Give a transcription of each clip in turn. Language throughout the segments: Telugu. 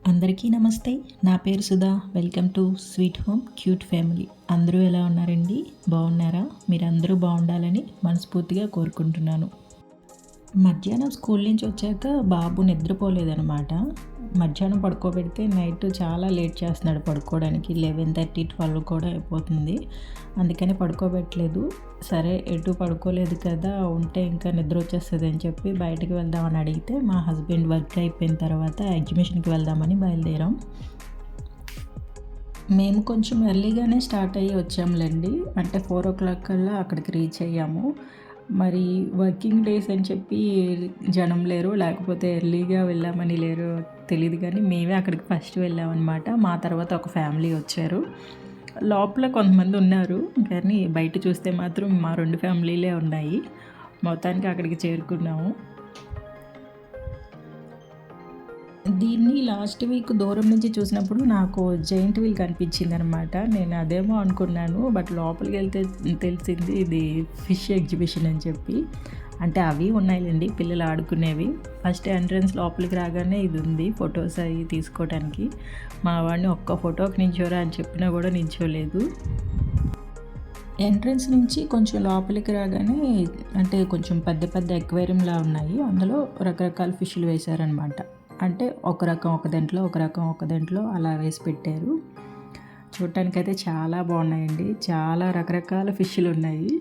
అందరికీ నమస్తే. నా పేరు Sudha. Welcome to sweet home cute family. అందరూ ఎలా ఉన్నారండి? బాగున్నారా? మీరందరూ బాగుండాలని మనస్ఫూర్తిగా కోరుకుంటున్నాను. మధ్యాహ్నం స్కూల్ నుంచి వచ్చాక బాబు నిద్రపోలేదనమాట. మధ్యాహ్నం పడుకోబెడితే నైట్ చాలా లేట్ చేస్తున్నాడు పడుకోవడానికి. 11:30, 12 కూడా అయిపోతుంది. అందుకని పడుకోబెట్టలేదు. సరే ఎటు పడుకోలేదు కదా, ఉంటే ఇంకా నిద్ర వచ్చేస్తుంది అని చెప్పి బయటికి వెళ్దామని అడిగితే మా హస్బెండ్ వర్క్ అయిపోయిన తర్వాత ఎగ్జిబిషన్కి వెళ్దామని బయలుదేరాం. మేము కొంచెం ఎర్లీగానే స్టార్ట్ అయ్యి వచ్చాములేండి. అంటే 4:00 కల్లా అక్కడికి రీచ్ అయ్యాము. మరి వర్కింగ్ డేస్ అని చెప్పి జనం లేరు, లేకపోతే ఎర్లీగా వెళ్ళామని లేరు తెలీదు కానీ మేమే అక్కడికి ఫస్ట్ వెళ్ళామన్నమాట. మా తర్వాత ఒక ఫ్యామిలీ వచ్చారు. లోపల కొంతమంది ఉన్నారు కానీ బయట చూస్తే మాత్రం మా 2 ఫ్యామిలీలే ఉన్నాయి. మొత్తానికి అక్కడికి చేరుకున్నాము. దీన్ని లాస్ట్ వీక్ దూరం నుంచి చూసినప్పుడు నాకు జైంట్ వీల్ కనిపించింది అనమాట. నేను అదేమో అనుకున్నాను, బట్ లోపలికి వెళ్తే తెలిసింది ఇది ఫిష్ ఎగ్జిబిషన్ అని చెప్పి. అంటే అవి ఉన్నాయిలేండి పిల్లలు ఆడుకునేవి. ఫస్ట్ ఎంట్రన్స్ లోపలికి రాగానే ఇది ఉంది ఫొటోస్ అవి తీసుకోవడానికి. మా వాడిని ఒక్క ఫోటోకి నించోరా అని చెప్పినా కూడా నించోలేదు. ఎంట్రన్స్ నుంచి కొంచెం లోపలికి రాగానే అంటే కొంచెం పెద్ద పెద్ద ఎక్వేరియంలా ఉన్నాయి. అందులో రకరకాల ఫిష్లు వేశారనమాట. అంటే ఒక రకం ఒక దాంట్లో, ఒక రకం ఒక దాంట్లో అలా వేసి పెట్టారు. చూడటానికైతే చాలా బాగున్నాయండి. చాలా రకరకాల ఫిష్లు ఉన్నాయి.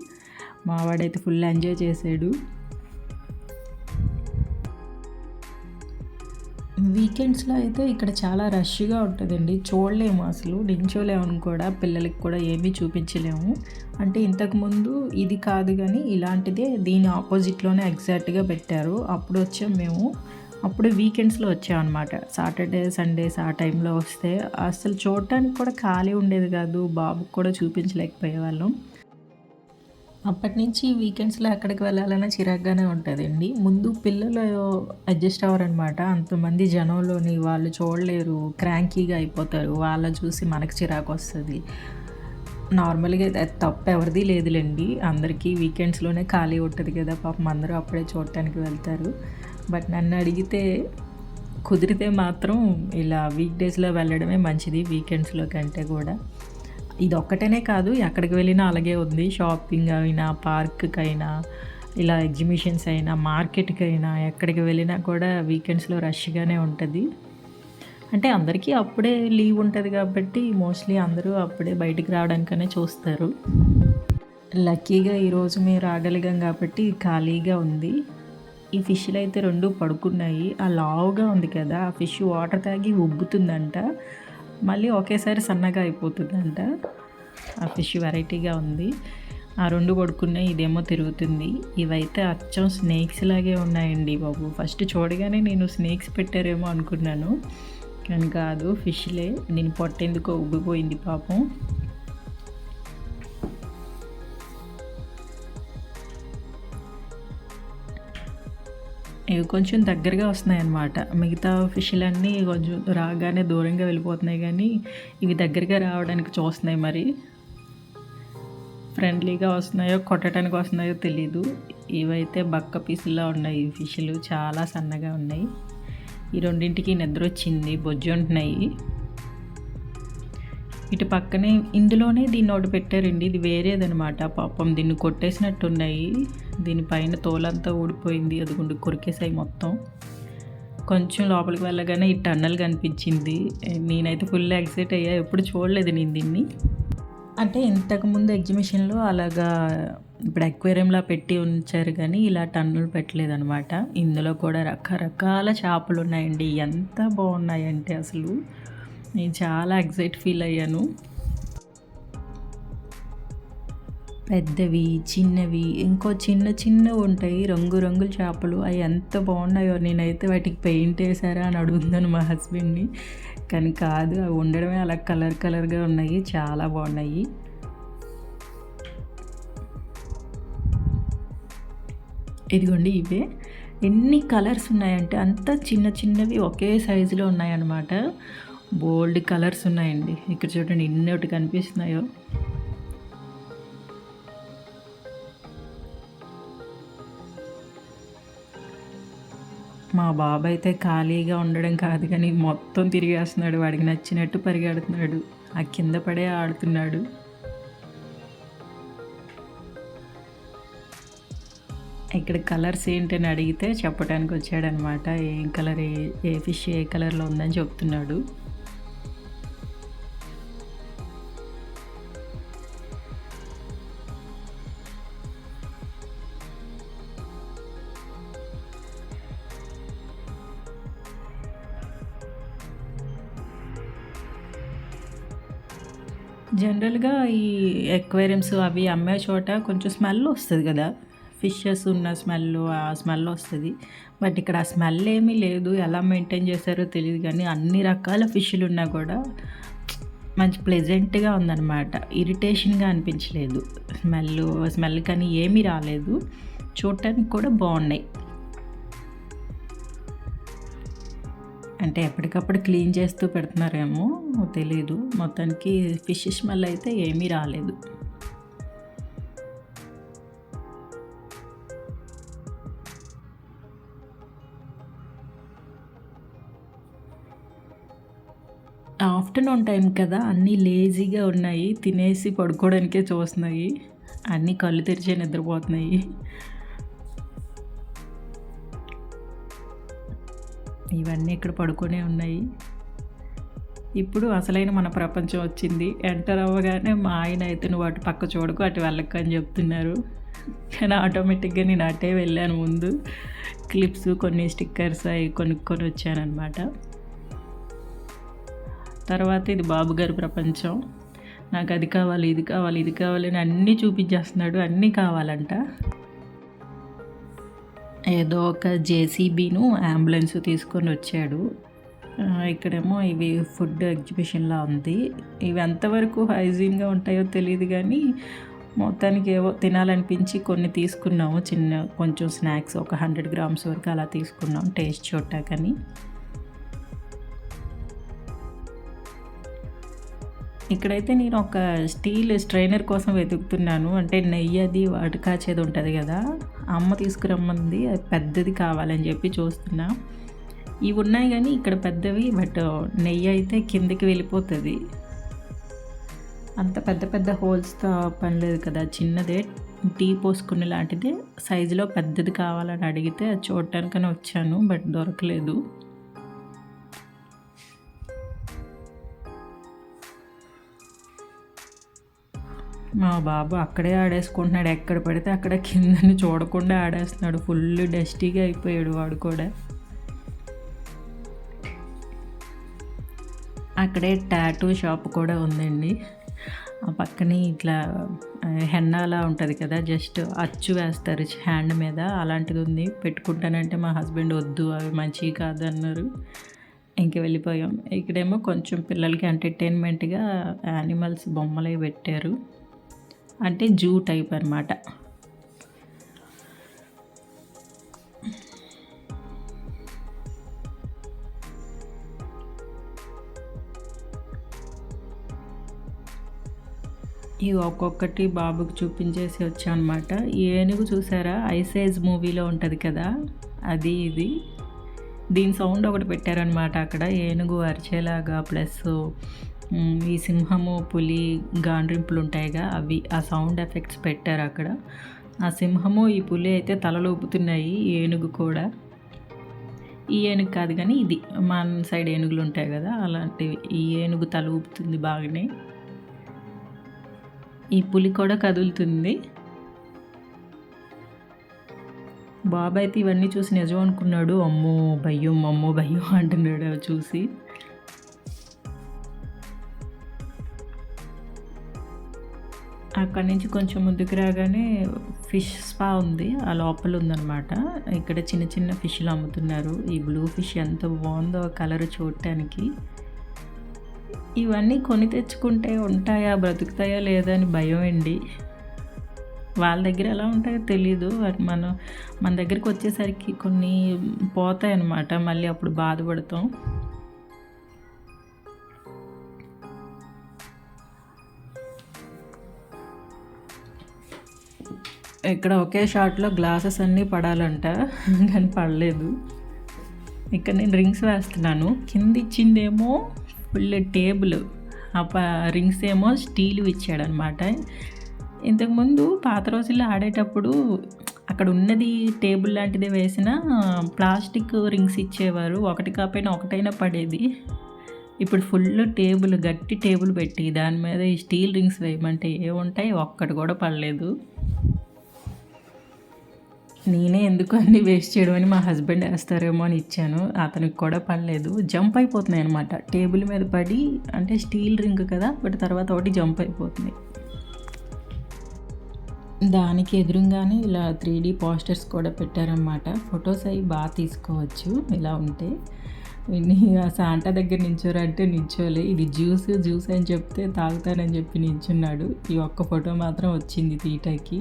మా వాడైతే ఫుల్ ఎంజాయ్ చేశాడు. వీకెండ్స్లో అయితే ఇక్కడ చాలా రష్గా ఉంటుందండి. చూడలేము, అసలు నించోలేము కూడా, పిల్లలకి కూడా ఏమీ చూపించలేము. అంటే ఇంతకుముందు ఇది కాదు కానీ ఇలాంటిదే దీని ఆపోజిట్లోనే ఎగ్జాక్ట్గా పెట్టారు. అప్పుడు వచ్చాం మేము. అప్పుడు వీకెండ్స్లో వచ్చామన్నమాట. సాటర్డే సండేస్ ఆ టైంలో వస్తే అసలు చూడటానికి కూడా ఖాళీ ఉండేది కాదు. బాబుకి కూడా చూపించలేకపోయేవాళ్ళం. అప్పటి నుంచి వీకెండ్స్లో ఎక్కడికి వెళ్ళాలన్నా చిరాగ్గానే ఉంటుందండి. ముందు పిల్లలు అడ్జస్ట్ అవ్వరనమాట. అంతమంది జనంలోని వాళ్ళు చూడలేరు, క్రాంకీగా అయిపోతారు. వాళ్ళ చూసి మనకు చిరాకు వస్తుంది. నార్మల్గా తప్పు ఎవరిది లేదులేండి, అందరికీ వీకెండ్స్లోనే ఖాళీ ఉంటుంది కదా, పాపం అందరూ అప్పుడే చూడటానికి వెళ్తారు. బట్ నన్ను అడిగితే కుదిరితే మాత్రం ఇలా వీక్ డేస్లో వెళ్ళడమే మంచిది వీకెండ్స్లో కంటే కూడా. ఇది ఒక్కటేనే కాదు, ఎక్కడికి వెళ్ళినా అలాగే ఉంది. షాపింగ్ అయినా, పార్క్కి అయినా, ఇలా ఎగ్జిబిషన్స్ అయినా, మార్కెట్కి అయినా, ఎక్కడికి వెళ్ళినా కూడా వీకెండ్స్లో రష్గానే ఉంటుంది. అంటే అందరికీ అప్పుడే లీవ్ ఉంటుంది కాబట్టి మోస్ట్లీ అందరూ అప్పుడే బయటికి రావడానికనే చూస్తారు. లక్కీగా ఈరోజు మేము రాగలిగాం కాబట్టి ఖాళీగా ఉంది. ఈ ఫిష్లు అయితే 2 పడుకున్నాయి. ఆ లావుగా ఉంది కదా, ఆ ఫిష్ వాటర్ తాగి ఉబ్బుతుందంట, మళ్ళీ ఒకేసారి సన్నగా అయిపోతుందంట. ఆ ఫిష్ వెరైటీగా ఉంది. ఆ 2 పడుకున్నాయి, ఇదేమో తిరుగుతుంది. ఇవైతే అచ్చం స్నేక్స్ లాగే ఉన్నాయండి బాబు. ఫస్ట్ చూడగానే నేను స్నేక్స్ పెట్టారేమో అనుకున్నాను, కానీ కాదు, ఫిష్లే. నేను పొట్టెందుకో ఉబ్బిపోయింది పాపం. ఇవి కొంచెం దగ్గరగా వస్తున్నాయన్నమాట. మిగతా ఫిష్లన్నీ కొంచెం రాగానే దూరంగా వెళ్ళిపోతున్నాయి కానీ ఇవి దగ్గరగా రావడానికి చూస్తున్నాయి. మరి ఫ్రెండ్లీగా వస్తున్నాయో కొట్టడానికి వస్తున్నాయో తెలీదు. ఇవైతే బక్క పీసుల్లో ఉన్నాయి. ఈ ఫిష్లు చాలా సన్నగా ఉన్నాయి. ఈ రెండింటికి నిద్ర వచ్చింది, బొజ్జుంటున్నాయి. ఇటు పక్కనే ఇందులోనే దీన్ని ఒకటి పెట్టారండి. ఇది వేరేదనమాట. పాపం దీన్ని కొట్టేసినట్టున్నాయి. దీనిపైన తోలంతా ఊడిపోయింది, అదిగుండి కొరికేసాయి మొత్తం. కొంచెం లోపలికి వెళ్ళగానే ఈ టన్నల్ కనిపించింది. నేనైతే ఫుల్ ఎక్సైట్ అయ్యా, ఎప్పుడు చూడలేదు నేను దీన్ని. అంటే ఇంతకుముందు ఎగ్జిబిషన్లో అలాగా ఇప్పుడు అక్వేరియంలా పెట్టి ఉంచారు కానీ ఇలా టన్నులు పెట్టలేదనమాట. ఇందులో కూడా రకరకాల చేపలు ఉన్నాయండి. ఎంత బాగున్నాయంటే అసలు నేను చాలా ఎక్సైట్ ఫీల్ అయ్యాను. పెద్దవి, చిన్నవి, ఇంకో చిన్న చిన్నవి ఉంటాయి, రంగురంగుల చేపలు. అవి ఎంత బాగున్నాయో. నేనైతే వాటికి పెయింట్ వేసారా అని అడుగుతున్నాను మా హస్బెండ్ని, కానీ కాదు, అవి ఉండడమే అలా కలర్ కలర్గా ఉన్నాయి. చాలా బాగున్నాయి. ఇదిగోండి ఇవే. ఎన్ని కలర్స్ ఉన్నాయంటే అంత చిన్న చిన్నవి ఒకే సైజులో ఉన్నాయన్నమాట. బోల్డ్ కలర్స్ ఉన్నాయండి. ఇక్కడ చూడండి ఎన్నోటి కనిపిస్తున్నాయో. మా బాబు అయితే ఖాళీగా ఉండడం కాదు కానీ మొత్తం తిరిగేస్తున్నాడు. వాడికి నచ్చినట్టు పరిగెడుతున్నాడు. ఆ కింద పడే ఆడుతున్నాడు. ఇక్కడ కలర్స్ ఏంటని అడిగితే చెప్పడానికి వచ్చాడనమాట. ఏం కలర్, ఏ ఫిష్ ఏ కలర్లో ఉందని చెప్తున్నాడు. జనరల్‌గా ఈ అక్వేరియంస్ అవి అమ్మే చోట కొంచెం స్మెల్ వస్తది గదా! ఫిషెస్ ఉన్న ఆ స్మెల్ వస్తది. బట్ ఇక్కడ ఆ స్మెల్ ఏమీ లేదు. ఎలా మెయింటైన్ చేశారో తెలీదు గానీ అన్ని రకాల ఫిష్‌లున్నా కూడా మంచి ప్లెజెంట్‌గా ఉందనమాట. ఇరిటేషన్‌గా అనిపించలేదు. స్మెల్ కానీ ఏమీ రాలేదు. చూడటానికి కూడా బావున్నాయి. అంటే ఎప్పటికప్పుడు క్లీన్ చేస్తూ పెడుతున్నారేమో తెలీదు. మొత్తానికి ఫిష్ స్మెల్ అయితే ఏమీ రాలేదు. ఆఫ్టర్‌నూన్ టైం కదా! అన్నీ లేజీగా ఉన్నాయి. తినేసి పడుకోవడానికే చూస్తున్నాయి. అన్నీ కళ్ళు తెరిచే నిద్రపోతున్నాయి. ఇవన్నీ ఇక్కడ పడుకొనే ఉన్నాయి. ఇప్పుడు అసలైన మన ప్రపంచం వచ్చింది. ఎంటర్ అవ్వగానే మా ఆయన అయితే "నువ్వు అటు పక్క చూడకు, అటు వెళ్ళకు" అని చెప్తున్నారు. కానీ ఆటోమేటిక్‌గా నేను అటే వెళ్ళాను ముందు. క్లిప్స్, కొన్ని స్టిక్కర్స్ అవి కొనుక్కొని వచ్చాననమాట. తర్వాత ఇది బాబుగారి ప్రపంచం. నాకు అది కావాలి, ఇది కావాలి, ఇది కావాలి అని అన్నీ చూపించేస్తున్నాడు. అన్నీ కావాలంట. ఏదో ఒక జేసీబీను అంబులెన్స్ తీసుకొని వచ్చాడు. ఇక్కడేమో ఇవి ఫుడ్ ఎగ్జిబిషన్‌లా ఉంది. ఇవి ఎంతవరకు హైజీన్‌గా ఉంటాయో తెలీదు గానీ, మొత్తానికి ఏవో తినాలనిపించి కొన్ని తీసుకున్నాము. కొంచెం స్నాక్స్ ఒక 100 గ్రామ్స్ వరకు అలా తీసుకున్నాం టేస్ట్ చూడటానికని. ఇక్కడైతే నేను ఒక స్టీల్ స్ట్రైనర్ కోసం వెతుకుతున్నాను. అంటే నెయ్యి అది వాటి కాచేది ఉంటుంది కదా! అమ్మ తీసుకురమ్మంది. అది పెద్దది కావాలని చెప్పి చూస్తున్నా. ఇవి ఉన్నాయి కానీ ఇక్కడ పెద్దవి, బట్ నెయ్యి అయితే కిందకి వెళ్ళిపోతుంది. అంత పెద్ద పెద్ద హోల్స్‌తో పని లేదు కదా! చిన్నదే టీ పోసుకునే లాంటిదే సైజులో పెద్దది కావాలని అడిగితే అది చూడటానికని వచ్చాను. బట్ దొరకలేదు. మా బాబు అక్కడే ఆడేసుకుంటున్నాడు. ఎక్కడ పడితే అక్కడ కిందని చూడకుండా ఆడేస్తున్నాడు. ఫుల్ డస్టీగా అయిపోయాడు వాడు కూడా. అక్కడే టాటూ షాప్ కూడా ఉందండి. ఆ పక్కనే ఇట్లా హెన్నాలా ఉంటుంది కదా, జస్ట్ అచ్చు వేస్తారు హ్యాండ్ మీద, అలాంటిది ఉంది. పెట్టుకుంటానంటే మా హస్బెండ్ వద్దు, అవి మంచివి కాదు అన్నారు. ఇంక వెళ్ళిపోయాం. ఇక్కడేమో కొంచెం పిల్లలకి ఎంటర్టైన్మెంట్గా యానిమల్స్ బొమ్మలవి పెట్టారు. అంటే జూ టైప్ అనమాట. ఇవి ఒక్కొక్కటి బాబుకి చూపించేసి వచ్చాం అనమాట. ఈ ఏనుగు చూసారా, ఐసేజ్ మూవీలో ఉంటుంది కదా, అది ఇది. దీని సౌండ్ ఒకటి పెట్టారనమాట అక్కడ, ఏనుగు అరిచేలాగా. ప్లస్ ఈ సింహము, పులి గాండ్రింపులు ఉంటాయిగా, అవి ఆ సౌండ్ ఎఫెక్ట్స్ పెట్టారు అక్కడ. ఆ సింహము, ఈ పులి అయితే తలలు ఊపుతున్నాయి, ఏనుగు కూడా. ఈ ఏనుగు కాదు కానీ ఇది మన సైడ్ ఏనుగులు ఉంటాయి కదా, అలాంటివి. ఈ ఏనుగు తల ఊపుతుంది బాగానే. ఈ పులి కూడా కదులుతుంది. బాబు అయితే ఇవన్నీ చూసి నిజం అనుకున్నాడు. అమ్మో భయం, అమ్మో భయం అంటున్నాడు అవి చూసి. అక్కడి నుంచి కొంచెం ముందుకు రాగానే ఫిష్ స్పా ఉంది. ఆ లోపల ఉందన్నమాట. ఇక్కడ చిన్న చిన్న ఫిష్లు అమ్ముతున్నారు. ఈ బ్లూ ఫిష్ ఎంత బాగుందో కలర్ చూడటానికి. ఇవన్నీ కొని తెచ్చుకుంటే ఉంటాయా, బ్రతుకుతాయా లేదా అని భయం అండి. వాళ్ళ దగ్గర ఎలా ఉంటాయో తెలీదు. మన దగ్గరికి వచ్చేసరికి కొన్ని పోతాయి అన్నమాట. మళ్ళీ అప్పుడు బాధపడతాం. ఇక్కడ ఒకే షాట్లో గ్లాసెస్ అన్నీ పడాలంట, కానీ పడలేదు. ఇక్కడ నేను రింగ్స్ వేస్తున్నాను. కింద ఇచ్చిందేమో ఫుల్ టేబుల్, రింగ్స్ ఏమో స్టీల్ ఇచ్చాడనమాట. ఇంతకుముందు పాత రోజుల్లో ఆడేటప్పుడు అక్కడ ఉన్నది టేబుల్ లాంటిది వేసిన ప్లాస్టిక్ రింగ్స్ ఇచ్చేవారు. ఒకటి కాకపోయినా ఒకటైనా పడేది. ఇప్పుడు ఫుల్ టేబుల్, గట్టి టేబుల్ పెట్టి దాని మీద ఈ స్టీల్ రింగ్స్ వేయమంటే ఏముంటాయి, ఒక్కటి కూడా పడలేదు. నేనే ఎందుకు అన్నీ వేస్ట్ చేయడం అని మా హస్బెండ్ వేస్తారేమో అని ఇచ్చాను. అతనికి కూడా పడలేదు. జంప్ అయిపోతున్నాయి అనమాట టేబుల్ మీద పడి. అంటే స్టీల్ రింగ్ కదా, బట్ తర్వాత ఒకటి జంప్ అయిపోతుంది. దానికి ఎదురుగానే ఇలా 3D పోస్టర్స్ కూడా పెట్టారన్నమాట. ఫొటోస్ అవి బాగా తీసుకోవచ్చు ఇలా ఉంటే. ఆ శాంటా దగ్గర నించోరంటే నించోలే. ఇది జ్యూస్ అని చెప్తే తాగుతానని చెప్పి నించున్నాడు. ఈ ఒక్క ఫోటో మాత్రం వచ్చింది తీయటానికి.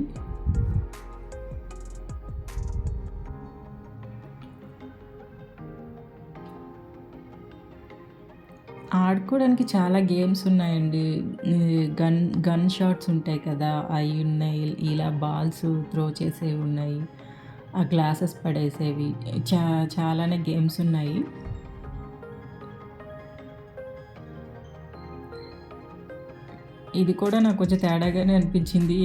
ఆడుకోవడానికి చాలా గేమ్స్ ఉన్నాయండి. గన్ షాట్స్ ఉంటాయి కదా, అవి ఉన్నాయి. ఇలా బాల్స్ త్రో చేసేవి ఉన్నాయి. ఆ గ్లాసెస్ పడేసేవి, చాలానే గేమ్స్ ఉన్నాయి. ఇది కూడా నాకు కొంచెం తేడాగానే అనిపించింది.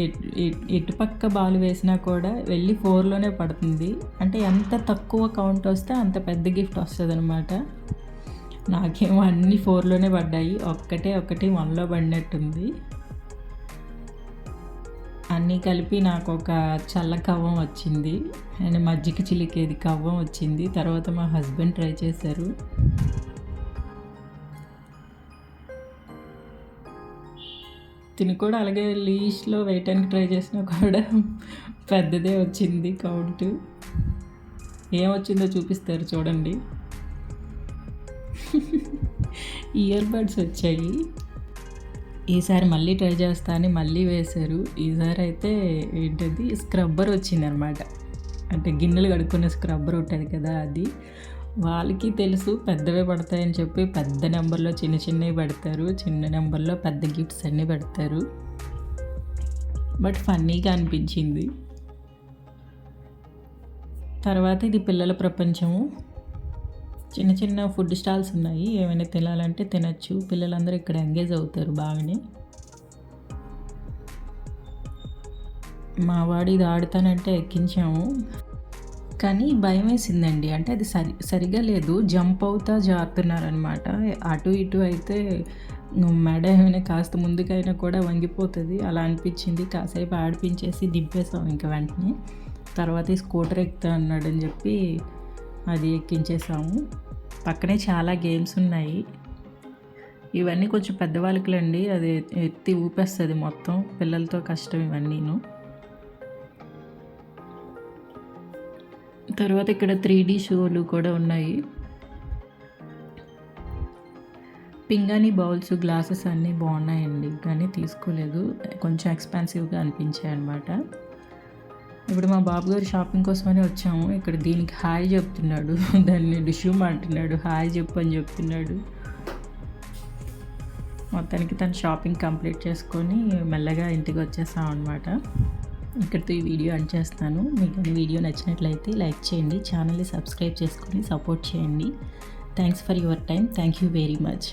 ఎటుపక్క బాల్ వేసినా కూడా వెళ్ళి 4లోనే పడుతుంది. అంటే ఎంత తక్కువ కౌంట్ వస్తే అంత పెద్ద గిఫ్ట్ వస్తుంది అనమాట. నాకేమో అన్నీ 4లోనే పడ్డాయి. ఒకటి 1లో పడినట్టుంది. అన్నీ కలిపి నాకు ఒక చల్ల కవ్వం వచ్చింది అండ్ మజ్జిగ చిలికేది కవ్వం వచ్చింది. తర్వాత మా హస్బెండ్ ట్రై చేశారు. తిని కూడా అలాగే లీస్ట్లో వేయటానికి ట్రై చేసినా కూడా పెద్దదే వచ్చింది కౌంట్. ఏమొచ్చిందో చూపిస్తారు చూడండి. ఇయర్ బడ్స్ వచ్చాయి. ఈసారి మళ్ళీ ట్రై చేస్తా అని మళ్ళీ వేశారు. ఈసారి అయితే ఏంటది స్క్రబ్బర్ వచ్చిందనమాట. అంటే గిన్నెలు కడుక్కునే స్క్రబ్బర్ ఉంటుంది కదా, అది. వాళ్ళకి తెలుసు పెద్దవే పడతాయని చెప్పి పెద్ద నెంబర్లో చిన్నవి పెడతారు, చిన్న నెంబర్లో పెద్ద గిఫ్ట్స్ అన్నీ పెడతారు. బట్ ఫన్నీగా అనిపించింది. తర్వాత ఇది పిల్లల ప్రపంచము. చిన్న ఫుడ్ స్టాల్స్ ఉన్నాయి. ఏమైనా తినాలంటే తినచ్చు. పిల్లలందరూ ఇక్కడ ఎంగేజ్ అవుతారు బాగానే. మా వాడు ఇది ఆడుతానంటే ఎక్కించాము, కానీ భయం వేసిందండి. అంటే అది సరిగా లేదు, జంప్ అవుతా జారుతున్నారనమాట. అటు ఇటు అయితే మెడ ఏమైనా కాస్త ముందుకైనా కూడా వంగిపోతుంది. అలా అనిపించింది. కాసేపు ఆడిపించేసి దింపేసాం ఇంకా వెంటనే. తర్వాత ఈ స్కూటర్ ఎక్కుతా అన్నాడని చెప్పి అది ఎక్కించేసాము. పక్కనే చాలా గేమ్స్ ఉన్నాయి. ఇవన్నీ కొంచెం పెద్దవాళ్ళకిలండి. అది ఎత్తి ఊపేస్తుంది మొత్తం. పిల్లలతో కష్టం ఇవన్నీను. తర్వాత ఇక్కడ 3D షోలు కూడా ఉన్నాయి. పింగాణీ బౌల్స్, గ్లాసెస్ అన్నీ బాగున్నాయండి, కానీ తీసుకోలేదు. కొంచెం ఎక్స్పెన్సివ్గా అనిపించాయి అన్నమాట. ఇప్పుడు మా బాబు గారు షాపింగ్ కోసమని వచ్చాము. ఇక్కడ దీనికి హాయ్ చెప్తున్నాడు, దాన్ని డిష్యూమ్ అంటున్నాడు, హాయ్ చెప్పు అని చెప్తున్నాడు. మొత్తానికి తను షాపింగ్ కంప్లీట్ చేసుకొని మెల్లగా ఇంటికి వచ్చేసాం అనమాట. ఇక్కడితో ఈ వీడియో ఎండ్ చేస్తాను. మీకు ఈ వీడియో నచ్చినట్లయితే లైక్ చేయండి, ఛానల్ని సబ్స్క్రైబ్ చేసుకొని సపోర్ట్ చేయండి. Thanks for your time. Thank you very much.